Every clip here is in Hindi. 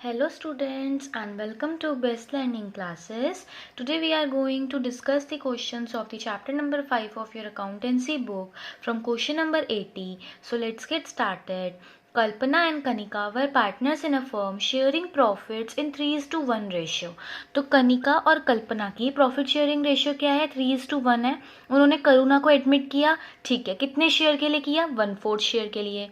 Hello students and welcome to Best Learning Classes. Today we are going to discuss the questions of the chapter number 5 of your accountancy book from question number 80. So let's get started. Kalpana and Kanika were partners in a firm sharing profits in 3:1 ratio. तो कनिका और कल्पना की प्रॉफिट शेयरिंग रेशियो क्या है? 3:1 है. उन्होंने करुणा को एडमिट किया. ठीक है, कितने शेयर के लिए किया? 1/4 शेयर के लिए.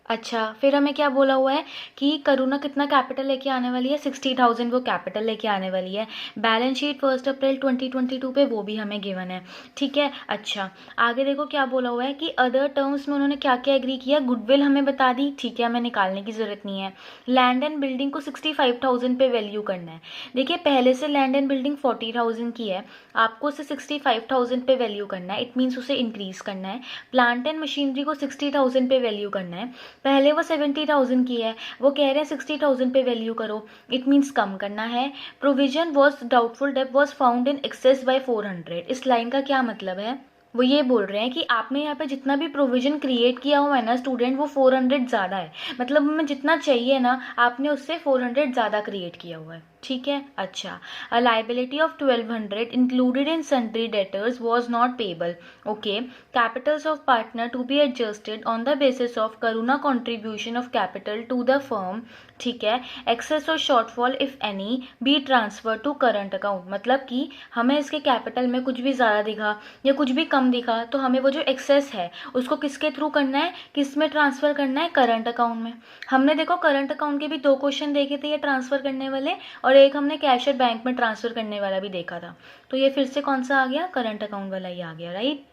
अच्छा, फिर हमें क्या बोला हुआ है कि करुणा कितना कैपिटल लेके आने वाली है? 60,000 वो कैपिटल लेके आने वाली है. बैलेंस शीट 1 अप्रैल 2022 पे वो भी हमें गिवन है. ठीक है. अच्छा, आगे देखो क्या बोला हुआ है कि अदर टर्म्स में उन्होंने क्या क्या एग्री किया. गुडविल हमें बता दी. ठीक है, हमें निकालने की जरूरत नहीं है. लैंड एंड बिल्डिंग को 65,000 पे वैल्यू करना है. देखिए, पहले से लैंड एंड बिल्डिंग 40,000 की है, आपको उसे 65,000 पे वैल्यू करना है. इट मीन्स उसे इंक्रीज करना है. प्लांट एंड मशीनरी को 60,000 पे वैल्यू करना है. पहले वो 70,000 की है, वो कह रहे हैं 60,000 पे वैल्यू करो. इट मीन्स कम करना है. Provision was doubtful debt was found in excess by 400. इस लाइन का क्या मतलब है? वो ये बोल रहे हैं कि आपने यहाँ पे जितना भी प्रोविजन क्रिएट किया हुआ है ना स्टूडेंट, वो 400 ज़्यादा है. मतलब हमें जितना चाहिए ना, आपने उससे 400 ज़्यादा क्रिएट किया हुआ है. ठीक है. अच्छा, a liability of 1200 included in sundry debtors was not payable. Okay. Capitals of partner to be adjusted on the basis of करुणा contribution of capital to the firm. ठीक है. एक्सेस और shortfall if any be transfer to current account. मतलब कि हमें इसके कैपिटल में कुछ भी ज़्यादा दिखा या कुछ भी कम दिखा तो हमें वो जो एक्सेस है उसको किसके थ्रू करना है, किस में ट्रांसफर करना है? करंट अकाउंट में. हमने देखो करंट अकाउंट के भी 2 क्वेश्चन देखे थे ये ट्रांसफर करने वाले, और एक हमने कैश और बैंक में ट्रांसफर करने वाला भी देखा था. तो ये फिर से कौन सा आ गया? करंट अकाउंट वाला ही आ गया. राइट.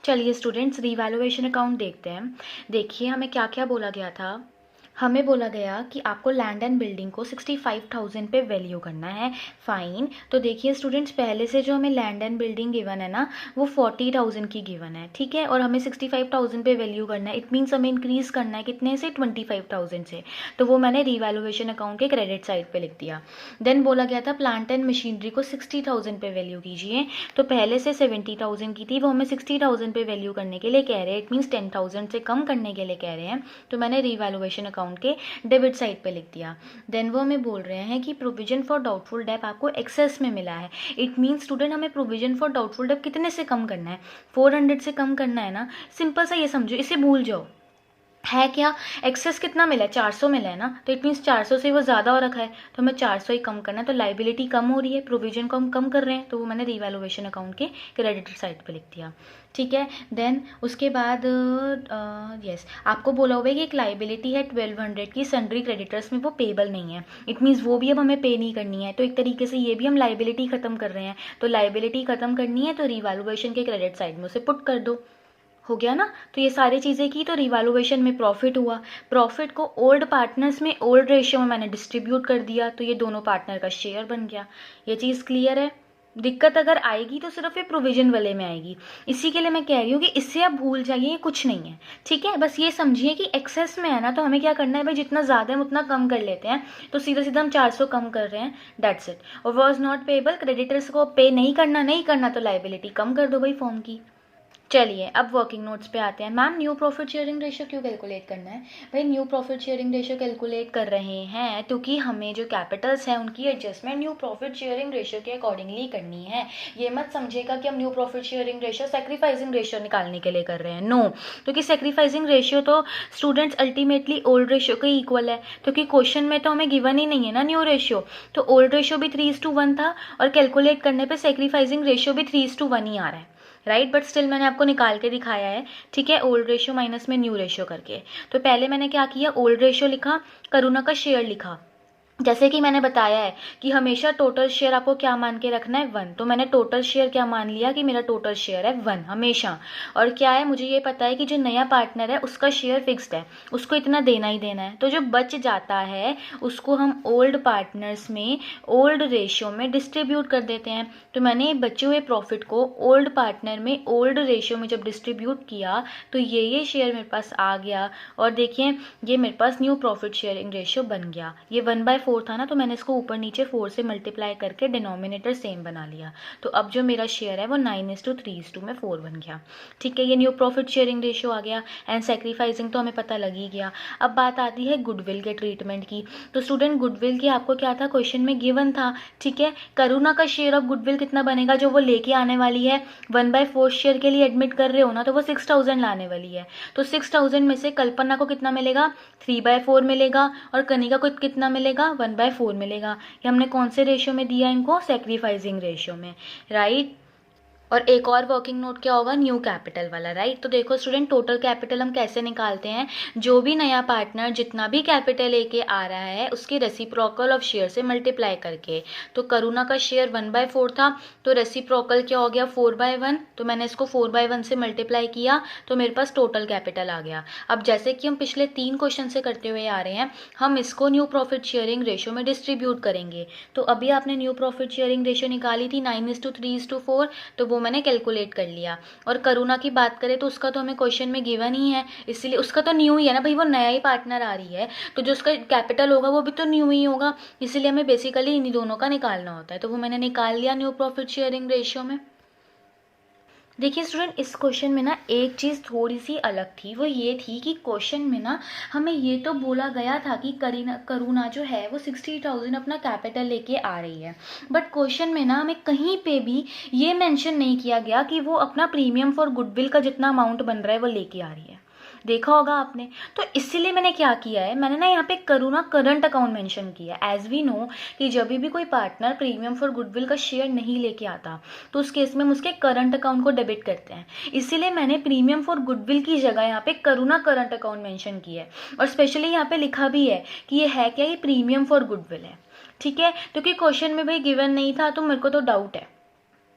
चलिए स्टूडेंट्स, रिवैल्यूएशन अकाउंट देखते हैं. देखिए हमें क्या क्या बोला गया था. हमें बोला गया कि आपको लैंड एंड बिल्डिंग को 65,000 पे वैल्यू करना है. फाइन. तो देखिए स्टूडेंट्स, पहले से जो हमें लैंड एंड बिल्डिंग गिवन है ना, वो 40,000 की गिवन है. ठीक है. और हमें 65,000 पे वैल्यू करना है. इट मीन्स हमें इंक्रीज करना है कितने से? 25,000 से. तो वो मैंने रिवैल्यूएशन अकाउंट के क्रेडिट साइड पे लिख दिया. देन बोला गया था प्लांट एंड मशीनरी को 60,000 पे वैल्यू कीजिए. तो पहले से 70,000 की थी, वो हमें 60,000 पे वैल्यू करने के लिए कह रहे हैं. इट मीन्स 10,000 से कम करने के लिए कह रहे हैं. तो मैंने रिवैल्यूएशन अकाउंट के डेबिट साइड पे लिख दिया. देन वो हमें बोल रहे हैं कि प्रोविजन फॉर डाउटफुल डेट आपको एक्सेस में मिला है. इट मीन्स स्टूडेंट हमें प्रोविजन फॉर डाउटफुल डेट कितने से कम करना है? 400 से कम करना है ना. सिंपल सा ये समझो, इसे भूल जाओ. है क्या? एक्सेस कितना मिला है? 400 मिला है ना. तो इट मीन्स 400 से वो ज़्यादा हो रखा है, तो हमें 400 ही कम करना है. तो लाइबिलिटी कम हो रही है, प्रोविजन को हम कम कर रहे हैं, तो वो मैंने रिवैल्यूएशन अकाउंट के क्रेडिट साइड पे लिख दिया. ठीक है. देन उसके बाद यस, आपको बोला हुआ है कि एक लाइबिलिटी है 1200 की सन्ड्री क्रेडिटर्स में, वो पेबल नहीं है. इट मीन्स वो भी अब हमें पे नहीं करनी है. तो एक तरीके से ये भी हम लाइबिलिटी खत्म कर रहे हैं. तो लाइबिलिटी खत्म करनी है तो रिवैल्यूएशन के क्रेडिट साइड में उसे पुट कर दो. हो गया ना. तो ये सारी चीज़ें की तो रिवैल्यूएशन में प्रॉफिट हुआ. प्रॉफिट को ओल्ड पार्टनर्स में ओल्ड रेशियो में मैंने डिस्ट्रीब्यूट कर दिया, तो ये दोनों पार्टनर का शेयर बन गया. ये चीज़ क्लियर है. दिक्कत अगर आएगी तो सिर्फ ये प्रोविजन वाले में आएगी. इसी के लिए मैं कह रही हूँ कि इससे आप भूल जाइए, ये कुछ नहीं है. ठीक है. बस ये समझिए कि एक्सेस में है ना, तो हमें क्या करना है भाई, जितना ज़्यादा है उतना कम कर लेते हैं. तो सीधा सीधा हम 400 कम कर रहे हैं. That's it. और वॉज नॉट पेबल, क्रेडिटर्स को पे नहीं करना तो लाइबिलिटी कम कर दो भाई फॉर्म की. चलिए अब वर्किंग नोट्स पे आते हैं. Ma'am new profit sharing ratio क्यों कैलकुलेट करना है? भाई new profit sharing ratio calculate कर रहे हैं क्योंकि हमें जो कैपिटल्स हैं उनकी adjustment new profit sharing ratio के अकॉर्डिंगली करनी है. ये मत समझेगा कि हम new profit sharing ratio sacrificing ratio निकालने के लिए कर रहे हैं. नो. क्योंकि सेक्रीफाइसिंग रेशियो तो स्टूडेंट्स अल्टीमेटली ओल्ड रेशियो के इक्वल है, क्योंकि क्वेश्चन में तो हमें गिवन ही नहीं है ना न्यू रेशियो. तो ओल्ड रेशियो भी 3:1 था और कैलकुलेट करने पर सेक्रीफाइसिंग रेशियो भी 3:1 ही आ रहा है. राइट. बट स्टिल मैंने आपको निकाल के दिखाया है. ठीक है. ओल्ड रेशियो माइनस में न्यू रेशियो करके. तो पहले मैंने क्या किया, ओल्ड रेशियो लिखा, करुणा का शेयर लिखा. जैसे कि मैंने बताया है कि हमेशा टोटल शेयर आपको क्या मान के रखना है? 1. तो मैंने टोटल शेयर क्या मान लिया कि मेरा टोटल शेयर है 1 हमेशा. और क्या है, मुझे ये पता है कि जो नया पार्टनर है उसका शेयर फिक्स्ड है, उसको इतना देना ही देना है. तो जो बच जाता है उसको हम ओल्ड पार्टनर्स में ओल्ड रेशियो में डिस्ट्रीब्यूट कर देते हैं. तो मैंने बचे हुए प्रॉफिट को ओल्ड पार्टनर में ओल्ड रेशियो में जब डिस्ट्रीब्यूट किया तो ये शेयर मेरे पास आ गया. और देखिए ये मेरे पास न्यू प्रॉफिट शेयरिंग रेशियो बन गया. ये 1/4 1/4 था ना, तो मैंने इसको ऊपर नीचे 4 से मल्टीप्लाई करके डिनोमिनेटर सेम बना लिया। तो अब जो मेरा शेयर है वो 9:3 में 4 बन गया। ठीक है, ये न्यू प्रॉफिट शेयरिंग रेशियो आ गया। एंड सेक्रीफाइसिंग तो हमें पता लग ही गया। अब बात आती है गुडविल के ट्रीटमेंट की। तो स्टूडेंट गुडविल की आपको क्या था, क्वेश्चन में गिवन था। ठीक है, करुणा का शेयर ऑफ गुडविल कितना बनेगा, जो वो लेके आने वाली है 1/4 शेयर के लिए एडमिट कर रहे हो ना, तो वो 6000 लाने वाली है। तो 6000 में से कल्पना को कितना मिलेगा, 3/4 मिलेगा, और कनिका को कितना मिलेगा, 1/4 मिलेगा। ये हमने कौन से रेशियो में दिया इनको, सेक्रीफाइसिंग रेशियो में, राइट। और एक और वर्किंग नोट क्या होगा, न्यू कैपिटल वाला, राइट। तो देखो स्टूडेंट, टोटल कैपिटल हम कैसे निकालते हैं, जो भी नया पार्टनर जितना भी कैपिटल लेके आ रहा है उसके रेसिप्रोकल ऑफ शेयर से मल्टीप्लाई करके। तो करुणा का शेयर 1/4 था, तो रेसिप्रोकल क्या हो गया, 4/1। तो मैंने इसको 4/1 से मल्टीप्लाई किया, तो मेरे पास टोटल कैपिटल आ गया। अब जैसे कि हम पिछले 3 क्वेश्चन से करते हुए आ रहे हैं, हम इसको न्यू प्रॉफिट शेयरिंग रेशियो में डिस्ट्रीब्यूट करेंगे। तो अभी आपने न्यू प्रॉफिट शेयरिंग रेशियो निकाली थी 9:3:4, तो वो मैंने कैलकुलेट कर लिया। और करुणा की बात करें तो उसका तो हमें क्वेश्चन में गिवन ही है, इसलिए उसका तो न्यू ही है ना भाई, वो नया ही पार्टनर आ रही है, तो जो उसका कैपिटल होगा वो भी तो न्यू ही होगा, इसलिए हमें बेसिकली इन्हीं दोनों का निकालना होता है। तो वो मैंने निकाल लिया न्यू प्रॉफिट शेयरिंग रेशियो में। देखिए स्टूडेंट, इस क्वेश्चन में ना एक चीज़ थोड़ी सी अलग थी, वो ये थी कि क्वेश्चन में ना हमें ये तो बोला गया था कि करुणा जो है वो 60,000 अपना कैपिटल लेके आ रही है, बट क्वेश्चन में ना हमें कहीं पे भी ये मेंशन नहीं किया गया कि वो अपना प्रीमियम फॉर गुडविल का जितना अमाउंट बन रहा है वो लेके आ रही है। देखा होगा आपने, तो इसीलिए मैंने क्या किया है, मैंने ना यहाँ पे करुणा करंट अकाउंट मेंशन किया। एज वी नो कि जब भी कोई पार्टनर प्रीमियम फॉर गुडविल का शेयर नहीं लेके आता, तो उस केस में हम उसके करंट अकाउंट को डेबिट करते हैं। इसीलिए मैंने प्रीमियम फॉर गुडविल की जगह यहाँ पे करुणा करंट अकाउंट मेंशन किया है, और स्पेशली यहाँ पे लिखा भी है कि ये है क्या, ये प्रीमियम फॉर गुडविल है। ठीक है, क्योंकि क्वेश्चन में भाई गिवन नहीं था, तो मेरे को तो डाउट है,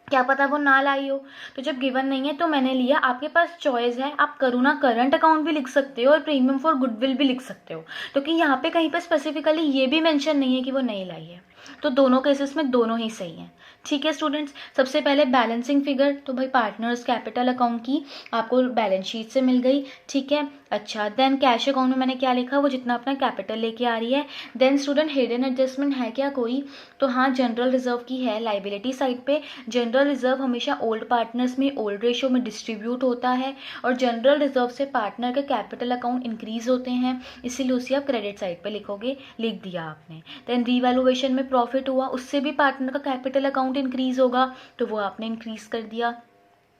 क्या पता वो ना लाई हो। तो जब गिवन नहीं है तो मैंने लिया, आपके पास चॉइस है, आप करुणा करंट अकाउंट भी लिख सकते हो और प्रीमियम फॉर गुडविल भी लिख सकते हो, क्योंकि यहाँ पे कहीं पर स्पेसिफिकली ये भी मेंशन नहीं है कि वो नहीं लाई है। तो दोनों केसेस में दोनों ही सही हैं। ठीक है स्टूडेंट्स, सबसे पहले बैलेंसिंग फिगर, तो भाई पार्टनर्स कैपिटल अकाउंट की आपको बैलेंस शीट से मिल गई। ठीक है, अच्छा, देन कैश अकाउंट में मैंने क्या लिखा, वो जितना अपना कैपिटल लेके आ रही है। देन स्टूडेंट, हिडन एडजस्टमेंट है क्या कोई, तो हाँ, जनरल रिजर्व की है लाइबिलिटी साइड पे। जनरल रिजर्व हमेशा ओल्ड पार्टनर्स में ओल्ड रेशियो में डिस्ट्रीब्यूट होता है, और जनरल रिजर्व से पार्टनर के कैपिटल अकाउंट इंक्रीज होते हैं, इसीलिए उसे आप क्रेडिट साइड पे लिखोगे, लिख दिया आपने। देन रीवैल्यूएशन में प्रॉफिट हुआ, उससे भी पार्टनर का कैपिटल अकाउंट इंक्रीज होगा, तो वो आपने इंक्रीज कर दिया।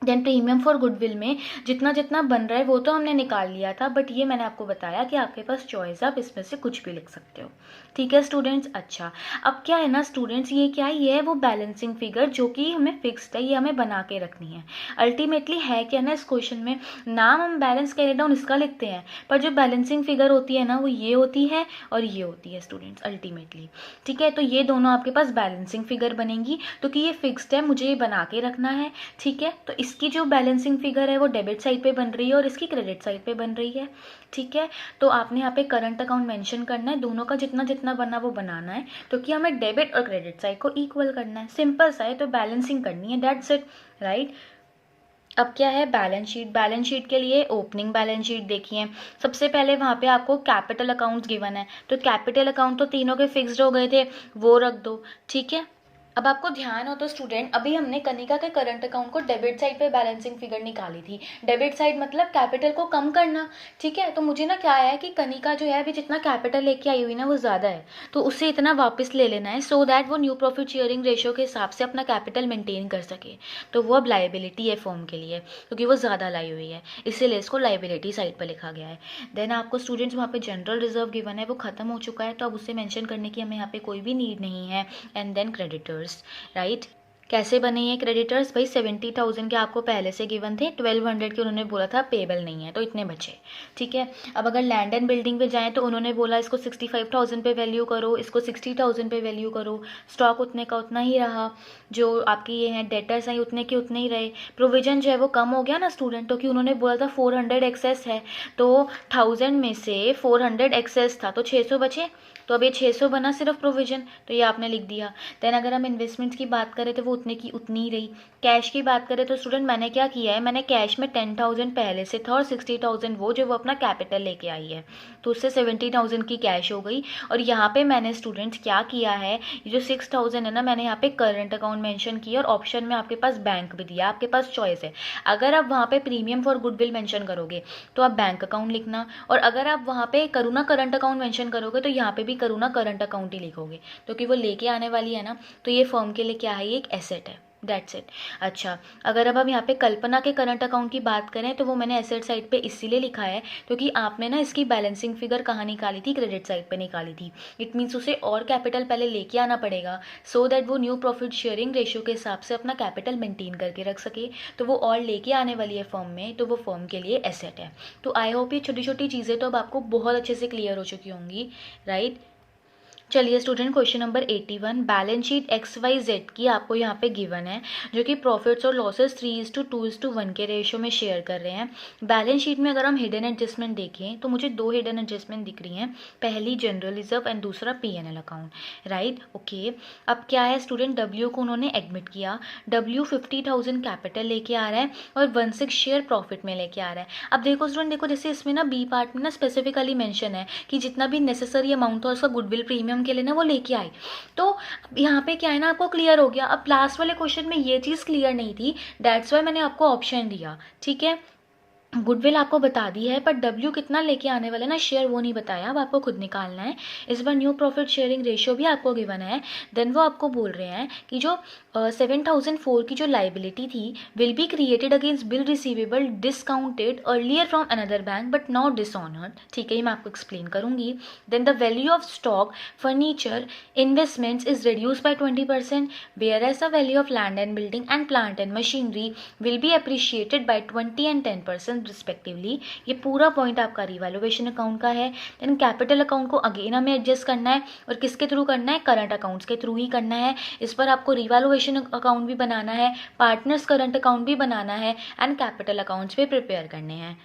देन प्रीमियम फॉर गुडविल में जितना जितना बन रहा है वो तो हमने निकाल लिया था, बट ये मैंने आपको बताया कि आपके पास चॉइस है, आप इसमें से कुछ भी लिख सकते हो। ठीक है स्टूडेंट्स, अच्छा, अब क्या है ना स्टूडेंट्स, ये क्या है, ये है वो बैलेंसिंग फिगर जो कि हमें फिक्स्ड है, ये हमें बना के रखनी है। अल्टीमेटली है क्या ना, इस क्वेश्चन में नाम हम बैलेंस कैरी डाउन इसका लिखते हैं, पर जो बैलेंसिंग फिगर होती है ना वो ये होती है और ये होती है स्टूडेंट्स अल्टीमेटली। ठीक है, तो ये दोनों आपके पास बैलेंसिंग फिगर बनेंगी, क्योंकि ये फिक्स्ड है, मुझे ये बना के रखना है। ठीक है, तो इसकी जो बैलेंसिंग फिगर है वो डेबिट साइड पे बन रही है और इसकी क्रेडिट साइड पे बन रही है। ठीक है, तो आपने यहाँ पे करंट अकाउंट मेंशन करना है, दोनों का जितना जितना बना वो बनाना है, क्योंकि हमें डेबिट और क्रेडिट साइड को इक्वल करना है। सिंपल सा है, तो बैलेंसिंग करनी है, दैट्स इट, राइट। अब क्या है, बैलेंस शीट। बैलेंस शीट के लिए ओपनिंग बैलेंस शीट देखिए, सबसे पहले वहाँ पे आपको कैपिटल अकाउंट्स गिवन है, तो कैपिटल अकाउंट तो तीनों के फिक्स्ड हो गए थे, वो रख दो। ठीक है, अब आपको ध्यान हो तो स्टूडेंट, अभी हमने कनिका के करंट अकाउंट को डेबिट साइड पे बैलेंसिंग फिगर निकाली थी। डेबिट साइड मतलब कैपिटल को कम करना। ठीक है, तो मुझे ना क्या है कि कनिका जो है अभी जितना कैपिटल लेके आई हुई ना वो ज़्यादा है, तो उससे इतना वापस ले लेना है, सो दैट वो न्यू प्रॉफिट शेयरिंग रेशियो के हिसाब से अपना कैपिटल मेंटेन कर सके। तो वो अब लाइबिलिटी है फर्म के लिए, क्योंकि वो ज़्यादा लाई हुई है, इसीलिए इसको लाइबिलिटी साइड पर लिखा गया है। देन आपको स्टूडेंट्स वहाँ पे जनरल रिजर्व गिवन है, वो खत्म हो चुका है, तो अब उसे मेंशन करने की हमें यहाँ पे कोई भी नीड नहीं है। And then creditors, right. कैसे बने ये क्रेडिटर्स, भाई 70,000 के आपको पहले से गिवन थे, 1200 के उन्होंने बोला था पेबल नहीं है, तो इतने बचे। ठीक है, अब अगर लैंड एंड बिल्डिंग पे जाएं तो उन्होंने बोला इसको 65,000 पे वैल्यू करो, इसको 60,000 पे वैल्यू करो, स्टॉक उतने का उतना ही रहा, जो आपकी ये हैं डेटर्स हैं उतने के उतने ही रहे। प्रोविजन जो है वो कम हो गया ना स्टूडेंट, क्योंकि उन्होंने बोला था 400 एक्सेस है, तो 1000 में से 400 एक्सेस था, तो 600 बचे, तो अब ये 600 बना सिर्फ प्रोविजन, तो ये आपने लिख दिया। देन अगर हम इन्वेस्टमेंट्स की बात करें तो वो उतने की उतनी ही रही। कैश की बात करें तो स्टूडेंट मैंने क्या किया है, मैंने कैश में 10,000 पहले से था और 60,000 वो जो वो अपना कैपिटल लेके आई है, तो उससे 70,000 की कैश हो गई। और यहाँ पे मैंने स्टूडेंट्स क्या किया है, ये जो 6,000 है ना, मैंने यहाँ पे करंट अकाउंट मेंशन किया और ऑप्शन में आपके पास बैंक भी दिया, आपके पास चॉइस है। अगर आप वहाँ पे प्रीमियम फॉर गुडविल मेंशन करोगे तो आप बैंक अकाउंट लिखना, और अगर आप वहाँ पे करुणा करंट अकाउंट मेंशन करोगे तो यहाँ पे भी करुणा करंट अकाउंट ही लिखोगे, क्योंकि वो लेके आने वाली है ना, तो ये फर्म के लिए क्या है, ये एक एसेट है, दैट्स इट। अच्छा, अगर अब हम यहाँ पे कल्पना के करंट अकाउंट की बात करें तो वो मैंने एसेट साइड पे इसीलिए लिखा है क्योंकि आपने ना इसकी बैलेंसिंग फिगर कहाँ निकाली थी, क्रेडिट साइड पे निकाली थी। इट मीन्स उसे और कैपिटल पहले लेके आना पड़ेगा सो दैट वो न्यू प्रॉफिट शेयरिंग रेशियो के हिसाब से अपना कैपिटल मेंटेन करके रख सके। तो वो और लेके आने वाली है फर्म में, तो वो फर्म के लिए एसेट है। तो आई होप ये छोटी छोटी चीज़ें तो अब आपको बहुत अच्छे से क्लियर हो चुकी होंगी, राइट। चलिए student, question number 81, balance sheet XYZ की आपको यहाँ पे गिवन है, जो कि प्रॉफिट्स और लॉसेस 3:2:1 के रेशियो में शेयर कर रहे हैं। बैलेंस शीट में अगर हम हिडन एडजस्टमेंट देखें तो मुझे दो हिडन एडजस्टमेंट दिख रही हैं, पहली जनरल रिजर्व एंड दूसरा P&L अकाउंट, राइट। ओके, अब क्या है स्टूडेंट, W को उन्होंने एडमिट किया, W 50,000 कैपिटल लेके आ रहा है और 1/6 शेयर प्रॉफिट में लेके आ रहा है। अब देखो स्टूडेंट, देखो जैसे इसमें ना बी पार्ट में ना स्पेसिफिकली मेंशन है कि जितना भी नेसेसरी अमाउंट था उसका गुडविल प्रीमियम के लिए ना वो लेके आई। तो यहाँ पे क्या है ना, आपको क्लियर हो गया। अब लास्ट वाले क्वेश्चन में ये चीज़ क्लियर नहीं थी, दैट्स वाई मैंने आपको ऑप्शन दिया, ठीक है। गुडविल आपको बता दी है, पर डब्ल्यू कितना लेके आने वाला है ना शेयर, वो नहीं बताया, अब आपको खुद निकालना है। इस बार न्यू प्रॉफिट शेयरिंग रेशियो भी आपको गिवन है। देन वो आपको बोल रहे हैं कि जो 7,004 की जो लाइबिलिटी थी will be created against bill receivable discounted earlier from another bank but not dishonoured, ठीक है, ये मैं आपको एक्सप्लेन करूंगी। Then the value of stock, furniture, investments is reduce by 20%, whereas the value of land and building and plant and machinery will be appreciated by 20 and 10% respectively. ये पूरा पॉइंट आपका रिवैल्यूएशन अकाउंट का है। देन कैपिटल अकाउंट को अगेन हमें एडजस्ट करना है, और किसके थ्रू करना है, करंट अकाउंट्स के थ्रू ही करना है। इस पर आपको रिवैल्यूएशन अकाउंट भी बनाना है, पार्टनर्स करंट अकाउंट भी बनाना है एंड कैपिटल अकाउंट्स भी प्रिपेयर करने हैं।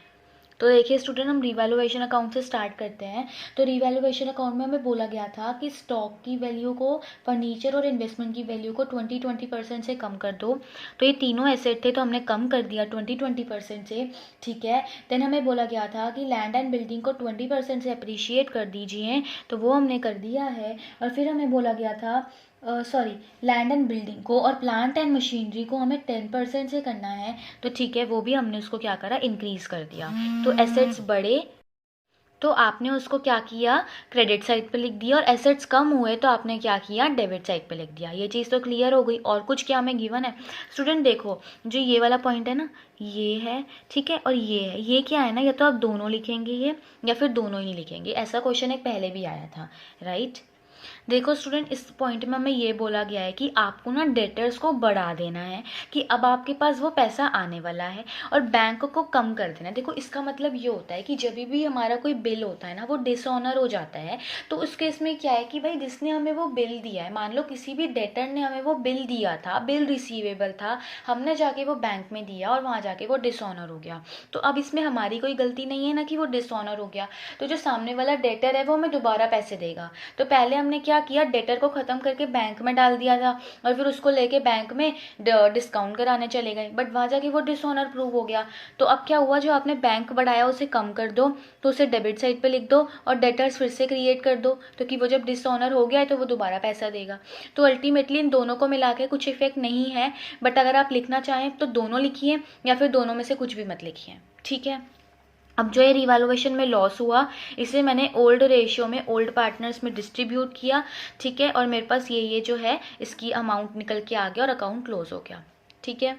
तो देखिए स्टूडेंट, हम रिवैल्यूएशन अकाउंट से स्टार्ट करते हैं। तो रिवैल्यूएशन अकाउंट में हमें बोला गया था कि स्टॉक की वैल्यू को, फर्नीचर और इन्वेस्टमेंट की वैल्यू को 20% से कम कर दो। तो ये तीनों एसेट थे तो हमने कम कर दिया 20% से, ठीक है। देन हमें बोला गया था कि लैंड एंड बिल्डिंग को 20% से अप्रिशिएट कर दीजिए, तो वो हमने कर दिया है। और फिर हमें बोला गया था लैंड एंड बिल्डिंग को और प्लांट एंड मशीनरी को हमें 10% से करना है, तो ठीक है, वो भी हमने उसको क्या करा, इंक्रीज कर दिया। तो एसेट्स बढ़े तो आपने उसको क्या किया, क्रेडिट साइड पे लिख दिया, और एसेट्स कम हुए तो आपने क्या किया, डेबिट साइड पे लिख दिया। ये चीज़ तो क्लियर हो गई। और कुछ क्या हमें गिवन है स्टूडेंट, देखो जो ये वाला पॉइंट है ना, ये है, ठीक है, और ये है, ये क्या है ना, या तो आप दोनों लिखेंगे ये, या फिर दोनों ही लिखेंगे। ऐसा क्वेश्चन एक पहले भी आया था, राइट। देखो स्टूडेंट, इस पॉइंट में हमें ये बोला गया है कि आपको ना डेटर्स को बढ़ा देना है, कि अब आपके पास वो पैसा आने वाला है, और बैंक को कम कर देना है। देखो इसका मतलब ये होता है कि जब भी हमारा कोई बिल होता है ना, वो डिसऑनर हो जाता है, तो उस केस में क्या है कि भाई जिसने हमें वो बिल दिया है, मान लो किसी भी डेटर ने हमें वो बिल दिया था, बिल रिसीवेबल था, हमने जाके वो बैंक में दिया और वहाँ जाके वो डिसऑनर हो गया, तो अब इसमें हमारी कोई गलती नहीं है ना कि वो डिसऑनर हो गया। तो जो सामने वाला डेटर है वो हमें दोबारा पैसे देगा। तो पहले हमने क्या किया, डेटर को खत्म करके बैंक में डाल दिया था, और फिर उसको लेके बैंक में डिस्काउंट कराने चले गए, बट वहां जाके वो डिसऑनर प्रूव हो गया। तो अब क्या हुआ, जो आपने बैंक बढ़ाया उसे कम कर दो, तो उसे डेबिट साइड पे लिख दो और डेटर्स फिर से क्रिएट कर दो, तो कि वो जब डिसऑनर हो गया है तो वो दोबारा पैसा देगा। तो अल्टीमेटली इन दोनों को मिला के कुछ इफेक्ट नहीं है, बट अगर आप लिखना चाहें तो दोनों लिखिए, या फिर दोनों में से कुछ भी मत लिखिए, ठीक है। अब जो ये रिवैल्यूएशन में लॉस हुआ, इसे मैंने ओल्ड रेशियो में, ओल्ड पार्टनर्स में डिस्ट्रीब्यूट किया, ठीक है, और मेरे पास ये जो है इसकी अमाउंट निकल के आ गया और अकाउंट क्लोज हो गया, ठीक है।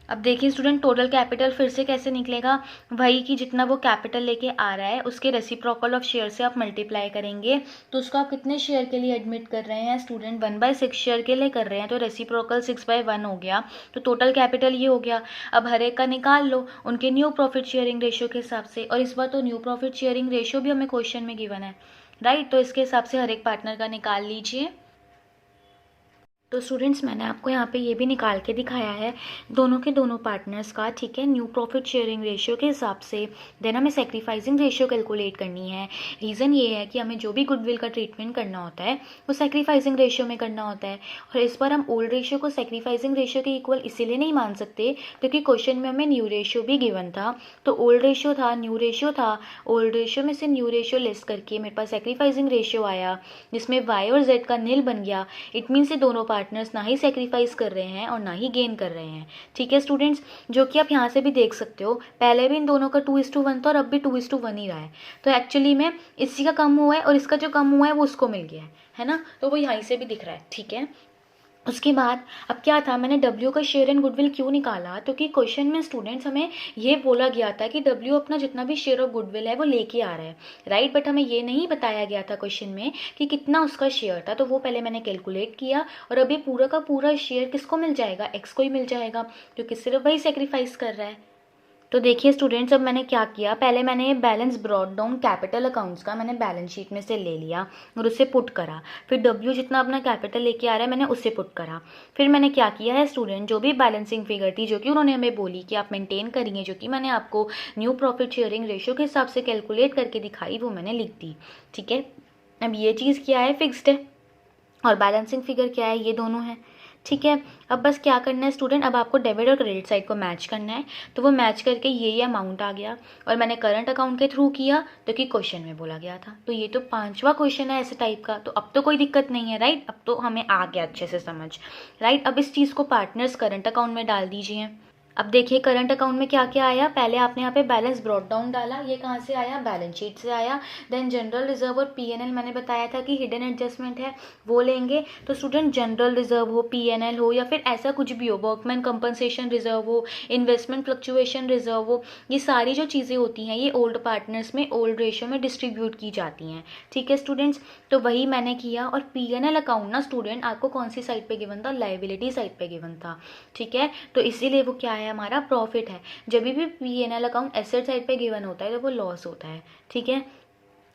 अब देखिए स्टूडेंट, टोटल कैपिटल फिर से कैसे निकलेगा, वही कि जितना वो कैपिटल लेके आ रहा है उसके रेसिप्रोकल ऑफ शेयर से आप मल्टीप्लाई करेंगे, तो उसको आप कितने शेयर के लिए एडमिट कर रहे हैं स्टूडेंट, 1/6 शेयर के लिए कर रहे हैं, तो रेसिप्रोकल 6/1 हो गया, तो टोटल कैपिटल ये हो गया। अब हर एक का निकाल लो उनके न्यू प्रॉफिट शेयरिंग रेशियो के हिसाब से, और इस बार तो न्यू प्रॉफिट शेयरिंग रेशियो भी हमें क्वेश्चन में गिवन है, राइट। तो इसके हिसाब से हर एक पार्टनर का निकाल लीजिए। तो स्टूडेंट्स मैंने आपको यहाँ पे ये भी निकाल के दिखाया है दोनों के दोनों पार्टनर्स का, ठीक है, न्यू प्रॉफिट शेयरिंग रेशियो के हिसाब से। देन हमें सेक्रीफाइसिंग रेशियो कैलकुलेट करनी है। रीज़न ये है कि हमें जो भी गुडविल का ट्रीटमेंट करना होता है वो सेक्रीफाइसिंग रेशियो में करना होता है। और इस बार हम ओल्ड रेशियो को सेक्रीफाइसिंग रेशियो के इक्वल इसीलिए नहीं मान सकते क्योंकि क्वेश्चन में हमें न्यू रेशियो भी गिवन था। तो ओल्ड रेशियो था, न्यू रेशियो था, ओल्ड रेशियो में से न्यू रेशियो लेस करके मेरे पास सेक्रीफाइसिंग रेशियो आया जिसमें वाई और जेड का निल बन गया। इट मीन्स ये दोनों पार्टनर्स ना ही सेक्रीफाइस कर रहे हैं और ना ही गेन कर रहे हैं, ठीक है स्टूडेंट्स, जो कि आप यहाँ से भी देख सकते हो। पहले भी इन दोनों का 2:1 था और अब भी 2:1 ही रहा है। तो एक्चुअली में इसी का कम हुआ है और इसका जो कम हुआ है वो उसको मिल गया है ना। तो वो यहाँ से भी दिख रहा है, ठीक है। उसके बाद अब क्या था, मैंने W का शेयर इन गुडविल क्यों निकाला, क्योंकि क्वेश्चन में स्टूडेंट्स हमें ये बोला गया था कि W अपना जितना भी शेयर ऑफ गुडविल है वो लेके आ रहा है, राइट। बट हमें ये नहीं बताया गया था क्वेश्चन में कि कितना उसका शेयर था। तो वो पहले मैंने कैलकुलेट किया और अब ये पूरा का पूरा शेयर किसको मिल जाएगा, X को ही मिल जाएगा क्योंकि सिर्फ वही सेक्रीफाइस कर रहा है। तो देखिए स्टूडेंट्स, अब मैंने क्या किया, पहले मैंने ये balance brought down capital accounts का मैंने बैलेंस शीट में से ले लिया और उसे पुट करा। फिर W जितना अपना कैपिटल लेके आ रहा है मैंने उसे पुट करा। फिर मैंने क्या किया है स्टूडेंट, जो भी बैलेंसिंग फिगर थी जो कि उन्होंने हमें बोली कि आप मेंटेन करेंगे, जो कि मैंने आपको न्यू प्रॉफिट शेयरिंग रेशियो के हिसाब से कैलकुलेट करके दिखाई, वो मैंने लिख दी, ठीक है। अब ये चीज़ क्या है, फिक्स्ड है, और बैलेंसिंग फिगर क्या है, ये दोनों है, ठीक है। अब बस क्या करना है स्टूडेंट, अब आपको डेबिट और क्रेडिट साइड को मैच करना है। तो वो मैच करके ये अमाउंट आ गया और मैंने करंट अकाउंट के थ्रू किया तो कि क्वेश्चन में बोला गया था। तो ये तो 5वां क्वेश्चन है ऐसे टाइप का, तो अब तो कोई दिक्कत नहीं है, राइट। अब तो हमें आ गया अच्छे से समझ, राइट। अब इस चीज़ को पार्टनर्स करंट अकाउंट में डाल दीजिए। अब देखिए करंट अकाउंट में क्या क्या आया, पहले आपने यहाँ पे बैलेंस ब्रॉट डाउन डाला, ये कहाँ से आया, बैलेंस शीट से आया। देन जनरल रिजर्व और P&L मैंने बताया था कि हिडन एडजस्टमेंट है वो लेंगे। तो स्टूडेंट जनरल रिजर्व हो, P&L हो या फिर ऐसा कुछ भी हो, वर्कमैन कंपनसेशन रिजर्व हो, इन्वेस्टमेंट फ्लक्चुएशन रिजर्व हो, ये सारी जो चीज़ें होती हैं ये ओल्ड पार्टनर्स में ओल्ड रेशियो में डिस्ट्रीब्यूट की जाती हैं, ठीक है स्टूडेंट्स। तो वही मैंने किया। और P&L अकाउंट ना स्टूडेंट आपको कौन सी साइड पे गिवन था, लाइबिलिटी साइड पे गिवन था, ठीक है। तो इसीलिए वो क्या है, हमारा प्रॉफिट है। जब भी P&L अकाउंट एसेट साइड पे गिवन होता है तो वो लॉस होता है, ठीक है।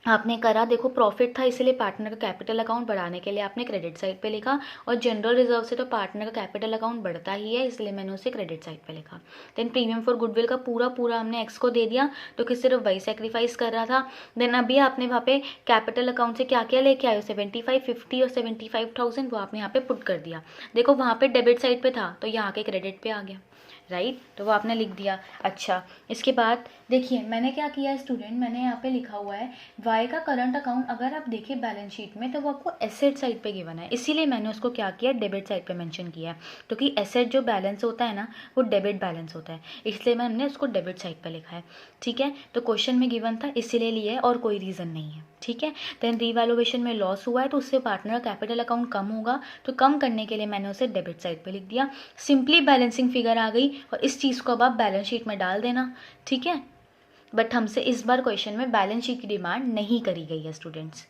आपने करा, देखो प्रॉफिट था इसलिए पार्टनर का कैपिटल अकाउंट बढ़ाने के लिए आपने क्रेडिट साइड पे लिखा, और जनरल रिजर्व से तो पार्टनर का कैपिटल अकाउंट बढ़ता ही है इसलिए मैंने उसे क्रेडिट साइड पे लिखा। देन प्रीमियम फॉर गुडविल का पूरा पूरा हमने X को दे दिया तो कि सिर्फ वही सेक्रीफाइस कर रहा था। देन अभी आपने वहाँ पे कैपिटल अकाउंट से क्या क्या लेके आए, 75, 50 और 75,000 वो आपने यहाँ पे पुट कर दिया। देखो वहाँ पे डेबिट साइड पे था तो यहाँ के क्रेडिट पे आ गया, राइट। तो वो आपने लिख दिया। अच्छा, इसके बाद देखिए मैंने क्या किया स्टूडेंट, मैंने यहाँ पे लिखा हुआ है वाई का करंट अकाउंट। अगर आप देखिए बैलेंस शीट में तो वो आपको एसेट साइड पे गिवन है, इसीलिए मैंने उसको क्या किया, डेबिट साइड पे मेंशन किया है। क्योंकि एसेट जो बैलेंस होता है ना वो डेबिट बैलेंस होता है, इसलिए मैंने उसको डेबिट साइड पे लिखा है, ठीक है। तो क्वेश्चन में गिवन था इसीलिए लिया है और कोई रीज़न नहीं है, ठीक है। देन रीवैल्यूएशन में लॉस हुआ है तो उससे पार्टनर कैपिटल अकाउंट कम होगा, तो कम करने के लिए मैंने उसे डेबिट साइड पे लिख दिया। सिंपली बैलेंसिंग फिगर आ गई और इस चीज़ को अब आप बैलेंस शीट में डाल देना, ठीक है। बट हमसे इस बार क्वेश्चन में बैलेंस शीट की डिमांड नहीं करी गई है students.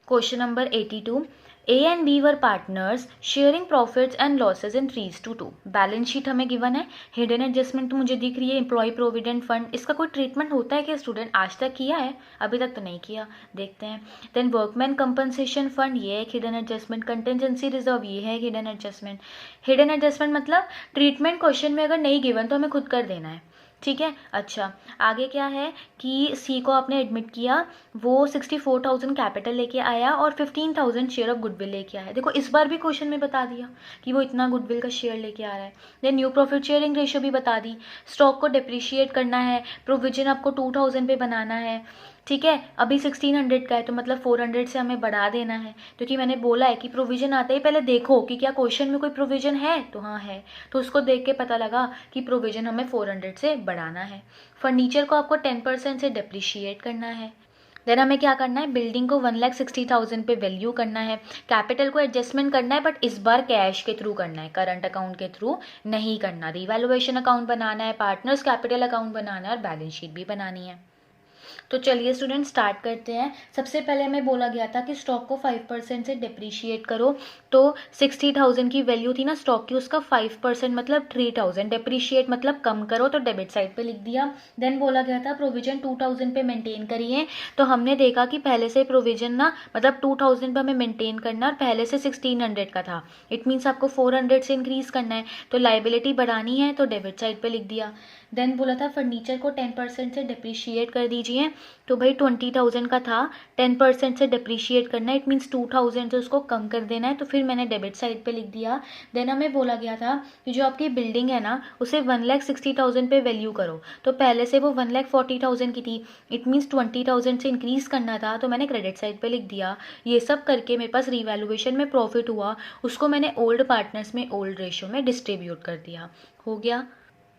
Question number 82, A and B were partners sharing profits and losses in 3:2। Balance sheet हमें गिवन है, हिडन एडजस्टमेंट तो मुझे दिख रही है, एम्प्लॉय प्रोविडेंट फंड, इसका कोई ट्रीटमेंट होता है क्या स्टूडेंट, आज तक किया है, अभी तक तो नहीं किया, देखते हैं। देन वर्कमैन कंपनसेशन फंड, ये एक हिडन एडजस्टमेंट, कंटेंजेंसी रिजर्व, ये है हिडन एडजस्टमेंट। हिडन एडजस्टमेंट मतलब ट्रीटमेंट क्वेश्चन में अगर नहीं गिवन तो हमें खुद कर देना है, ठीक है। अच्छा, आगे क्या है कि सी को आपने एडमिट किया, वो 64,000 कैपिटल लेके आया और 15,000 शेयर ऑफ गुडविल लेके आया। देखो इस बार भी क्वेश्चन में बता दिया कि वो इतना गुडविल का शेयर लेके आ रहा है। Then new profit sharing ratio भी बता दी, स्टॉक को डिप्रिशिएट करना है, प्रोविजन आपको 2,000 पे बनाना है, ठीक है। अभी 1600 का है तो मतलब 400 से हमें बढ़ा देना है, क्योंकि मैंने बोला है कि प्रोविजन आते ही पहले देखो कि क्या क्वेश्चन में कोई प्रोविजन है, तो हाँ है, तो उसको देख के पता लगा कि प्रोविजन हमें 400 से बढ़ाना है। फर्नीचर को आपको 10% से डिप्रिशिएट करना है। देन हमें क्या करना है, बिल्डिंग को 1,60,000 पे वैल्यू करना है, कैपिटल को एडजस्टमेंट करना है बट इस बार कैश के थ्रू करना है, करंट अकाउंट के थ्रू नहीं करना, रिवैल्यूएशन अकाउंट बनाना है, पार्टनर्स कैपिटल अकाउंट बनाना है और बैलेंस शीट भी बनानी है। तो चलिए स्टूडेंट स्टार्ट करते हैं। सबसे पहले हमें बोला गया था कि स्टॉक को 5% से डिप्रिशिएट करो, तो 60,000 की वैल्यू थी ना स्टॉक की, उसका 5% मतलब 3,000, डिप्रिशिएट मतलब कम करो, तो डेबिट साइड पे लिख दिया। देन बोला गया था प्रोविजन 2,000 पे मेंटेन करिए, तो हमने देखा कि पहले से प्रोविजन ना मतलब 2,000 पे हमें मेंटेन करना और पहले से 1,600 का था, इट मीन्स आपको 400 से इंक्रीज करना है, तो लाइबिलिटी बढ़ानी है तो डेबिट साइड पे लिख दिया। देन बोला था फर्नीचर को 10% से डिप्रिशिएट कर दीजिए, तो भाई 20,000 का था, 10% से डिप्रिशिएट करना है, इट मीन्स 2,000 से उसको कम कर देना है, तो फिर मैंने डेबिट साइड पे लिख दिया। देन हमें बोला गया था कि जो आपकी बिल्डिंग है ना उसे 1,60,000 पे वैल्यू करो, तो पहले से वो 1,40,000 की थी, इट मीन्स 20,000 से इंक्रीज करना था, तो मैंने क्रेडिट साइड पे लिख दिया। ये सब करके मेरे पास रिवैल्यूएशन में प्रॉफिट हुआ, उसको मैंने ओल्ड पार्टनर्स में ओल्ड रेशियो में डिस्ट्रीब्यूट कर दिया, हो गया।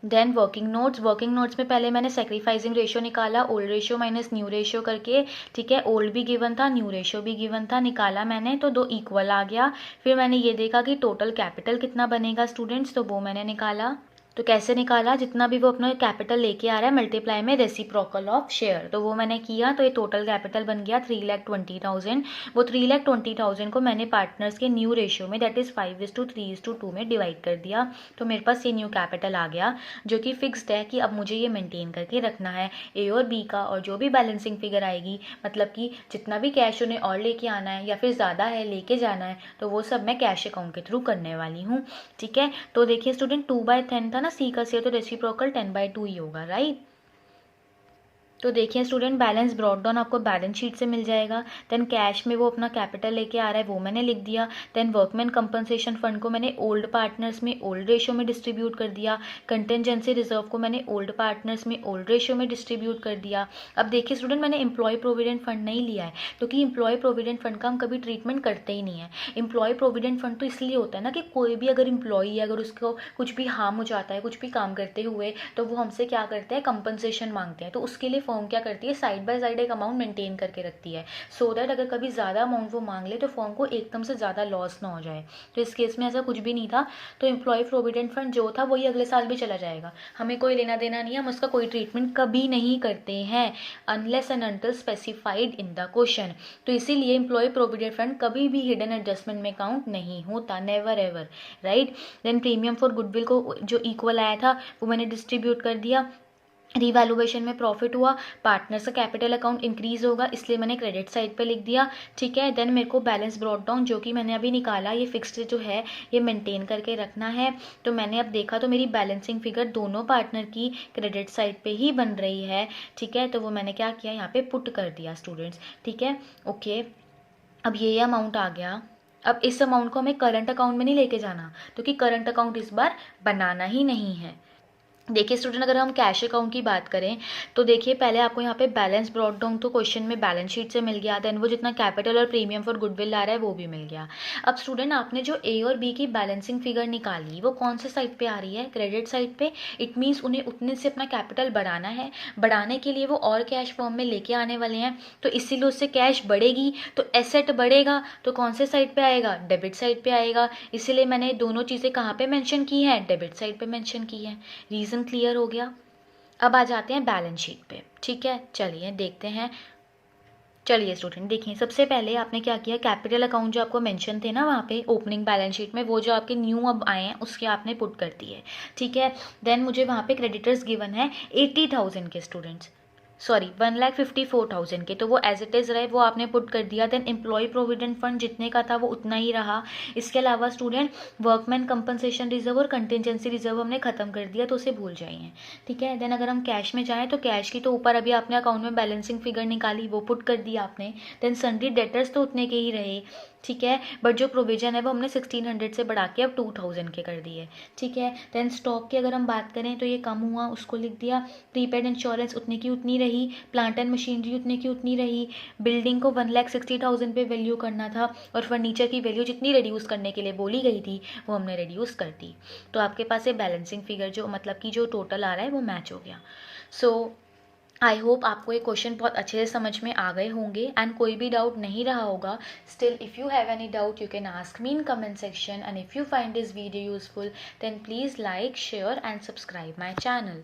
देन वर्किंग नोट्स में पहले मैंने सेक्रीफाइसिंग रेशियो निकाला, old ratio minus new ratio करके, ठीक है। ओल्ड भी गिवन था, न्यू रेशियो भी गिवन था, निकाला मैंने तो 2 इक्वल आ गया। फिर मैंने ये देखा कि टोटल कैपिटल कितना बनेगा स्टूडेंट्स, तो वो मैंने निकाला। तो कैसे निकाला, जितना भी वो अपना कैपिटल लेके आ रहा है मल्टीप्लाई में रेसिप्रोकल ऑफ शेयर, तो वो मैंने किया, तो ये टोटल कैपिटल बन गया 3,20,000। वो 3,20,000 को मैंने पार्टनर्स के न्यू रेशियो में दैट इज 5:3:2 में डिवाइड कर दिया, तो मेरे पास ये न्यू कैपिटल आ गया, जो कि फिक्स्ड है कि अब मुझे ये मेंटेन करके रखना है। ए और बी का और जो भी बैलेंसिंग फिगर आएगी, मतलब कि जितना भी कैश उन्हें और लेके आना है या फिर ज़्यादा है लेके जाना है, तो वो सब मैं कैश अकाउंट के थ्रू करने वाली हूँ, ठीक है। तो देखिए स्टूडेंट 2/10 था ना, सी का सी, तो रेसिप्रोकल 10/2 ही होगा, राइट। तो देखिए स्टूडेंट बैलेंस ब्रॉट डाउन आपको बैलेंस शीट से मिल जाएगा। देन कैश में वो अपना कैपिटल लेके आ रहा है, वो मैंने लिख दिया। देन वर्कमैन कंपनसेशन फंड को मैंने ओल्ड पार्टनर्स में ओल्ड रेशियो में डिस्ट्रीब्यूट कर दिया। कंटेंजेंसी रिजर्व को मैंने ओल्ड पार्टनर्स में ओल्ड रेशियो में डिस्ट्रीब्यूट कर दिया। अब देखिए स्टूडेंट मैंने एम्प्लॉय प्रोविडेंट फंड नहीं लिया है, क्योंकि एम्प्लॉय प्रोविडेंट फंड का हम कभी ट्रीटमेंट करते ही नहीं है। एम्प्लॉय प्रोविडेंट फंड तो इसलिए होता है ना कि कोई भी अगर एम्प्लॉई है, अगर उसको कुछ भी हार्म हो जाता है कुछ भी काम करते हुए, तो वो हमसे क्या करते हैं, कंपनसेशन मांगते हैं। तो उसके लिए फर्म क्या करती है, साइड बाय साइड एक अमाउंट मेंटेन करके रखती है, सो दैट अगर कभी ज़्यादा अमाउंट वो मांग ले तो फर्म को एकदम से ज़्यादा लॉस ना हो जाए। तो इस केस में ऐसा कुछ भी नहीं था, तो एम्प्लॉय प्रोविडेंट फंड जो था वही अगले साल भी चला जाएगा, हमें कोई लेना देना नहीं है, हम उसका कोई ट्रीटमेंट कभी नहीं करते हैं unless and until specified in the question. तो इसीलिए एम्प्लॉय प्रोविडेंट फंड कभी भी हिडन एडजस्टमेंट में काउंट नहीं होता, never ever, right. Then premium for goodwill को जो इक्वल आया था वो मैंने डिस्ट्रीब्यूट कर दिया। रिवैल्यूएशन में प्रॉफिट हुआ, पार्टनर्स का कैपिटल अकाउंट इंक्रीज होगा, इसलिए मैंने क्रेडिट साइड पे लिख दिया, ठीक है। देन मेरे को बैलेंस ब्रॉट डाउन जो कि मैंने अभी निकाला, ये फिक्स्ड जो है ये मेंटेन करके रखना है, तो मैंने अब देखा तो मेरी बैलेंसिंग फिगर दोनों पार्टनर की क्रेडिट साइड पे ही बन रही है, ठीक है। तो वो मैंने क्या किया, यहाँ पे पुट कर दिया स्टूडेंट्स, ठीक है, ओके। अब ये अमाउंट आ गया। अब इस अमाउंट को हमें करंट अकाउंट में नहीं लेके जाना, क्योंकि करंट अकाउंट इस बार बनाना ही नहीं है। देखिए स्टूडेंट अगर हम कैश अकाउंट की बात करें, तो देखिए पहले आपको यहाँ पे बैलेंस ब्रॉट डाउन तो क्वेश्चन में बैलेंस शीट से मिल गया, देन वो जितना कैपिटल और प्रीमियम फॉर गुडविल आ रहा है वो भी मिल गया। अब स्टूडेंट आपने जो ए और बी की बैलेंसिंग फिगर निकाली वो कौन से साइड पे आ रही है, क्रेडिट साइड पे, इट मीन्स उन्हें उतने से अपना कैपिटल बढ़ाना है, बढ़ाने के लिए वो और कैश फॉर्म में लेके आने वाले हैं, तो इसीलिए उससे कैश बढ़ेगी, तो एसेट बढ़ेगा, तो कौन से साइड पे आएगा, डेबिट साइड पे आएगा, इसीलिए मैंने दोनों चीज़ें कहाँ पे मेंशन की हैं, डेबिट साइड पे मेंशन की है। रीज़न क्लियर हो गया। अब आ जाते हैं बैलेंस शीट पे, ठीक है, चलिए देखते हैं। चलिए स्टूडेंट देखिए, सबसे पहले आपने क्या किया, कैपिटल अकाउंट जो आपको मेंशन थे ना वहाँ पे ओपनिंग बैलेंस शीट में, वो जो आपके न्यू अब आए हैं उसके आपने पुट कर दिए, ठीक है। देन मुझे वहाँ पे क्रेडिटर्स गिवन है 80,000 के स्टूडेंट्स, सॉरी 1,54,000 के, तो वो एज इट इज़ रहे, वो आपने पुट कर दिया। देन एम्प्लॉय प्रोविडेंट फंड जितने का था वो उतना ही रहा। इसके अलावा स्टूडेंट वर्कमैन कंपनसेशन रिजर्व और कंटिजेंसी रिजर्व हमने खत्म कर दिया, तो उसे भूल जाइए, ठीक है। देन अगर हम कैश में जाएँ तो कैश की तो ऊपर अभी आपने अकाउंट में बैलेंसिंग फिगर निकाली, वो पुट कर दिया आपने। देन सन्ड्री डेटर्स तो उतने के ही रहे, ठीक है, बट जो प्रोविजन है वो हमने 1,600 से बढ़ा के अब 2,000 के कर दिए, ठीक है। देन स्टॉक की अगर हम बात करें तो ये कम हुआ, उसको लिख दिया। प्रीपेड इंश्योरेंस उतने की उतनी रही, प्लांट एंड मशीनरी उतने की उतनी रही, बिल्डिंग को 1,60,000 पे वैल्यू करना था, और फर्नीचर की वैल्यू जितनी रिड्यूस करने के लिए बोली गई थी वो हमने रिड्यूस कर दी, तो आपके पास ये बैलेंसिंग फिगर जो मतलब कि जो टोटल आ रहा है वो मैच हो गया। सो आई होप आपको ये क्वेश्चन बहुत अच्छे से समझ में आ गए होंगे एंड कोई भी डाउट नहीं रहा होगा। Still if you have any doubt you can ask me in comment section, and if you find this video useful then please like, share and subscribe my channel.